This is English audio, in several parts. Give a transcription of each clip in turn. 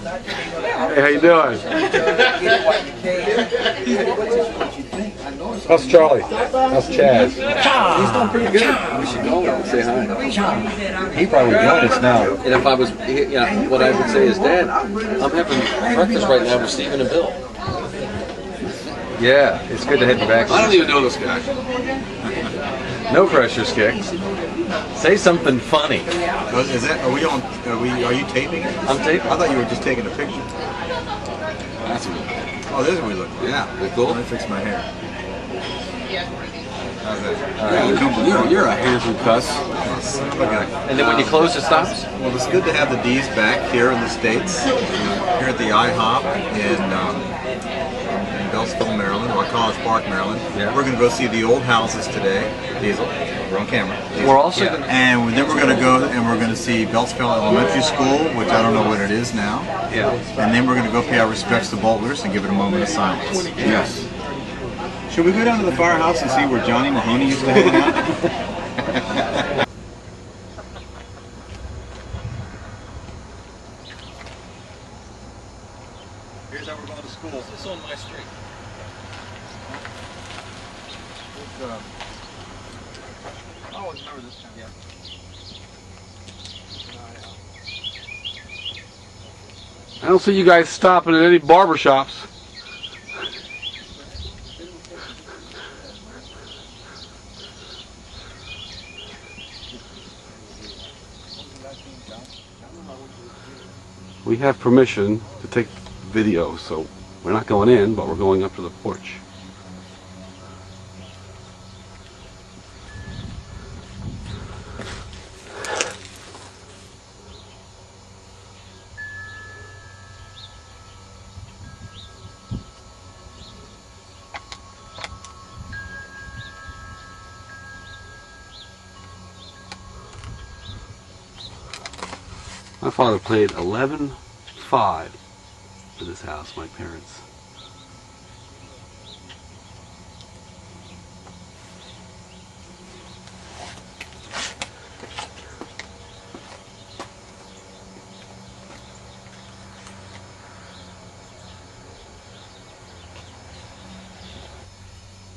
Hey, how you doing? How's Charlie? How's Chaz? He's doing pretty good. We should go and say hi. He probably would join us now. And if I was, what I would say is, Dad, I'm having breakfast right now with Stephen and Bill. Yeah, it's good to have you back. I don't even know this guy. No pressure, Skicks. Say something funny. Is that? Are we on? Are you taping it? I'm taping. I thought you were just taking a picture. That's what. Oh, this is what we look. Yeah, they're cool. Let me fix my hair. How's that? You're a handsome cuss. And then when you close, it stops. Well, it's good to have the D's back here in the States. Here at the IHOP in Beltsville, Maryland, or College Park, Maryland. Yeah. We're going to go see the old houses today. Diesel, we're on camera. Diesel. We're also and then we're going to go and we're going to see Beltsville Elementary School, which I don't know what it is now. Yeah. And then we're going to go pay our respects to Bolters and give it a moment of silence. Yes. Should we go down to the firehouse and see where Johnny Mahoney used to hang out? Here's how we're going to school. It's on my street. I always remember this time. Yeah. I don't see you guys stopping at any barber shops. We have permission to take video, so we're not going in, but we're going up to the porch. My father played 11-5 for this house, my parents.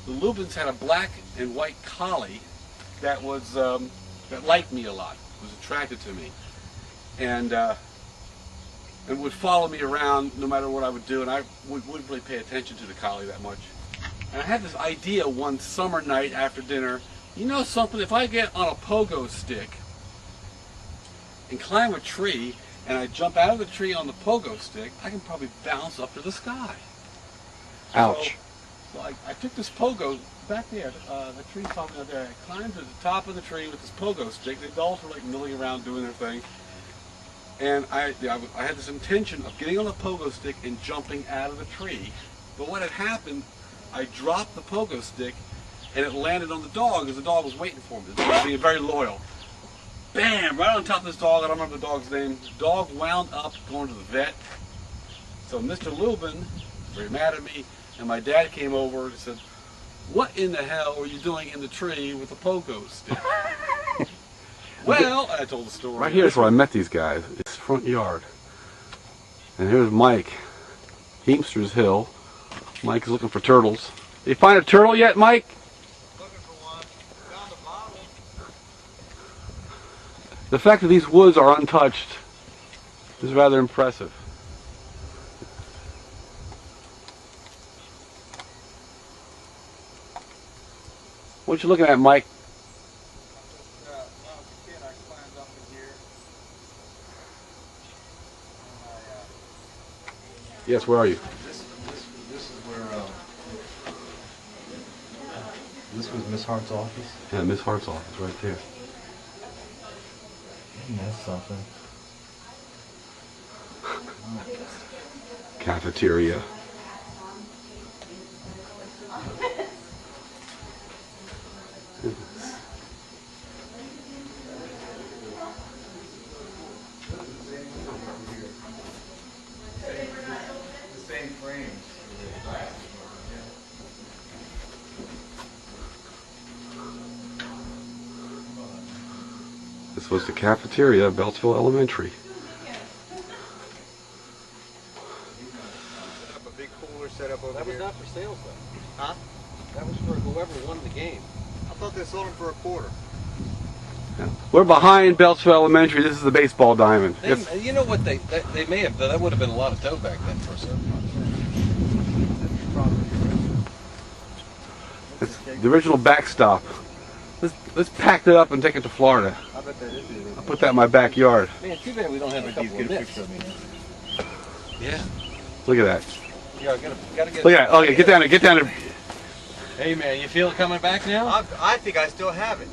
The Lubins had a black and white collie that was that liked me a lot, was attracted to me. And would follow me around no matter what I would do, and I wouldn't really pay attention to the collie that much. And I had this idea one summer night after dinner, you know something, if I get on a pogo stick and climb a tree, and I jump out of the tree on the pogo stick, I can probably bounce up to the sky. Ouch. So I took this pogo back there, the tree's talking out there, I climbed to the top of the tree with this pogo stick. The adults were like milling around doing their thing. And I had this intention of getting on the pogo stick and jumping out of the tree. But what had happened, I dropped the pogo stick and it landed on the dog because the dog was waiting for me. The dog was being very loyal. Bam! Right on top of this dog, I don't remember the dog's name. The dog wound up going to the vet. So Mr. Lubin was very mad at me, and my dad came over and said, "What in the hell were you doing in the tree with a pogo stick?" Well, I told the story. Right here's where I met these guys. It's front yard. And here's Mike. Heemster's Hill. Mike is looking for turtles. Did you find a turtle yet, Mike? Looking for one. Found a bottle. The fact that these woods are untouched is rather impressive. What you looking at, Mike? Yes, where are you? This is where this was Miss Hart's office. Yeah, Miss Hart's office right there. That's something. Cafeteria. This was the cafeteria of Beltsville Elementary. sales though. Huh? That was for whoever won the game. I thought they sold them for a quarter. We're behind Beltsville Elementary. This is the baseball diamond. You know what they may have, that would have been a lot of dough back then for a certain part. It's the original backstop. Let's pack it up and take it to Florida. I bet that is it. I'll put that in my backyard. Man, too bad we don't have a couple of nips. Yeah. Look at that. Yeah, gotta get. Look at that. Okay, get down there. Get down there. Hey man, you feel it coming back now? I think I still have it.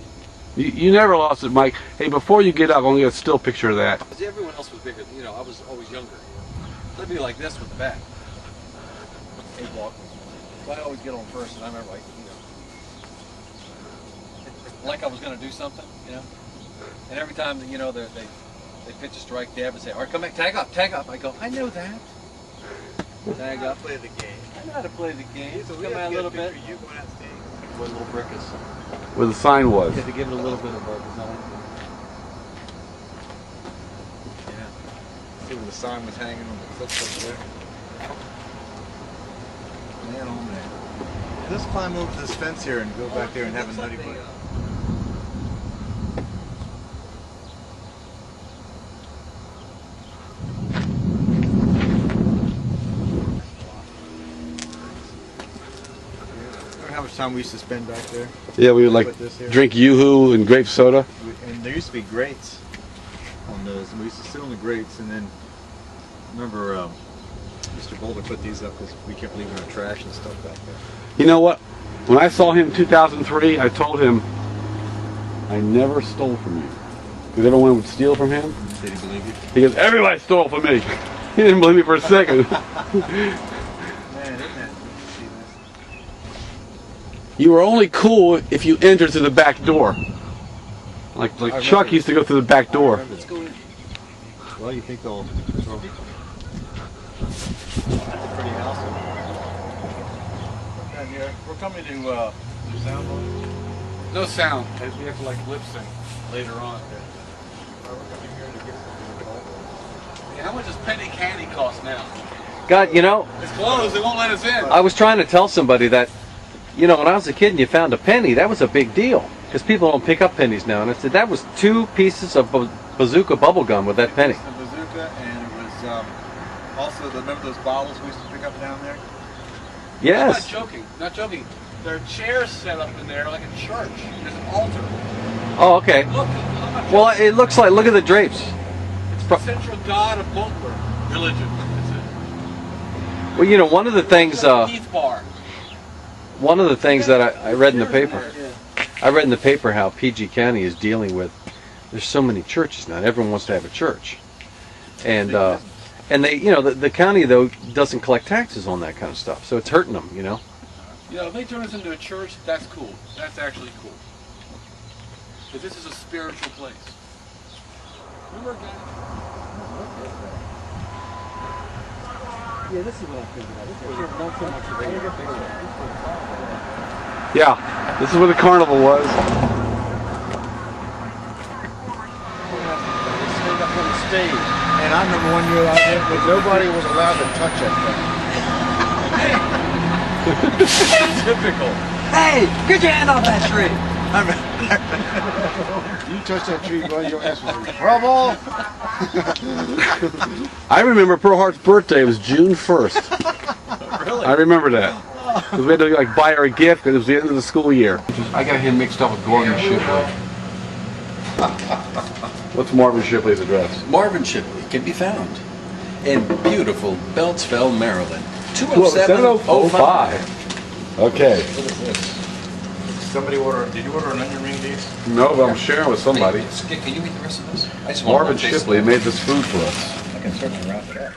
You never lost it, Mike. Hey, before you get up, I'm gonna get a still picture of that. Because everyone else was bigger. You know, I was always younger. Let me like this with the back. Hey, walk. So I always get on first, and I remember like I was going to do something, you know. And every time you know they pitch a strike, Dad would say, "All right, come back, tag up, tag up." I go, "I know that." Tag up. Play the game. I know how to play the game. So Come out a little bit. You going out stage. What little brick is? Where the sign was. You had to give it a little bit of a design. Yeah. See when the sign was hanging on the cliff up there. Man, oh man. Let's climb over this fence here and go back there and have a nutty butt. How much time we used to spend back there? Yeah, we would like drink Yoo-hoo and grape soda. And there used to be grates on those, and we used to sit on the grates, and then remember Mr. Boulder put these up because we kept leaving our trash and stuff back there. You know what? When I saw him in 2003, I told him I never stole from you. Because everyone would steal from him. Did he believe you? He goes, everybody stole from me. He didn't believe me for a second. Man, isn't that You were only cool if you entered through the back door. Like Chuck used to go through the back door. Let's go in. Well, you think they'll... That's a pretty house. And here, we're coming to sound on. No sound. We have to like lip sync later on. We're coming here to get something. How much does penny candy cost now? God, you know, It's closed. They won't let us in. I was trying to tell somebody that, you know, when I was a kid and you found a penny, that was a big deal. Because people don't pick up pennies now. And I said, that was 2 pieces of bazooka bubble gum with that penny. It was the bazooka, and it was also, remember those bottles we used to pick up down there? Yes. I'm not joking. Not joking. There are chairs set up in there like a church. There's an altar. Oh, okay. Look. I'm not Well, joking. it looks like, look at the drapes. It's the central god of Boltler religion. Well, you know, one of the things, Heath Bar. one of the things that I read in the paper, I read in the paper how PG County is dealing with, there's so many churches now, everyone wants to have a church. And they, you know, the county, though, doesn't collect taxes on that kind of stuff, so it's hurting them, you know. You know, if they turn us into a church, that's cool. That's actually cool. Because this is a spiritual place. Remember, guys? Yeah, this is what I'm thinking of. Not so much of a Yeah, this is where the carnival was. stayed up on the stage. And I remember one year out there, but nobody was allowed to touch that thing. Typical. Hey, get your hand off that tree. You touch that tree, boy, your ass will be trouble. I remember Pearl Hart's birthday was June 1st. Really? I remember that. Because we had to like buy her a gift because it was the end of the school year. I got him mixed up with Gordon Shipley. What's Marvin Shipley's address? Marvin Shipley can be found in beautiful Beltsville, Maryland. 207-05. Okay. What is this? Somebody order, did you order an onion ring, these? No, but I'm sharing with somebody. Hey, can you eat the rest of this? I just want Marvin to taste Shipley it. made this food for us. I can certainly wrap it up.